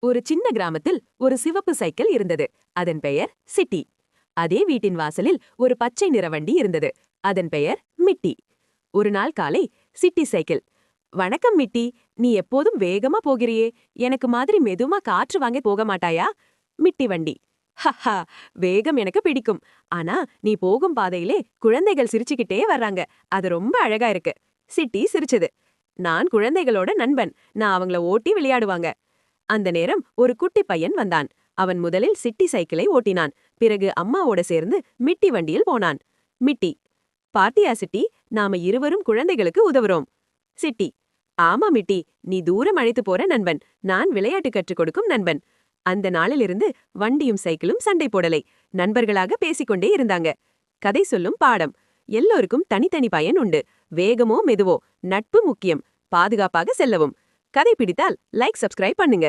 ஒரு சின்ன கிராமத்தில் ஒரு சிவப்பு சைக்கிள் இருந்தது. அதன் பெயர் சிட்டி. அதே வீட்டின் வாசலில் ஒரு பச்சை நிற வண்டி இருந்தது. அதன் பெயர் மிட்டி. ஒரு நாள் காலை சிட்டி சைக்கிள், "வணக்கம் மிட்டி, நீ எப்போதும் வேகமா போகிறியே, எனக்கு மாதிரி மெதுமா காற்று வாங்க போக மாட்டாயா?" மிட்டி வண்டி, "ஹஹா, வேகம் எனக்கு பிடிக்கும். ஆனா நீ போகும் பாதையிலே குழந்தைகள் சிரிச்சுக்கிட்டே வர்றாங்க, அது ரொம்ப அழகா இருக்கு." சிட்டி சிரிச்சது, "நான் குழந்தைகளோட நண்பன், நான் அவங்கள ஓட்டி விளையாடுவாங்க." அந்த நேரம் ஒரு குட்டி பையன் வந்தான். அவன் முதலில் சிட்டி சைக்கிளை ஓட்டினான். பிறகு அம்மாவோட சேர்ந்து மிட்டி வண்டியில் போனான். மிட்டி, "பாத்தியா சிட்டி, நாம இருவரும் குழந்தைகளுக்கு உதவுறோம்." சிட்டி, "ஆமா மிட்டி, நீ தூரம் அழைத்து போற நண்பன், நான் விளையாட்டு கற்றுக் கொடுக்கும் நண்பன்." அந்த நாளிலிருந்து வண்டியும் சைக்கிளும் சண்டை போடலை, நண்பர்களாக பேசிக்கொண்டே இருந்தாங்க. கதை சொல்லும் பாடம்: எல்லோருக்கும் தனித்தனி பயன் உண்டு. வேகமோ மெதுவோ, நட்பு முக்கியம். பாதுகாப்பாக செல்லவும். கதை பிடித்தால் லைக், சப்ஸ்கிரைப் பண்ணுங்க.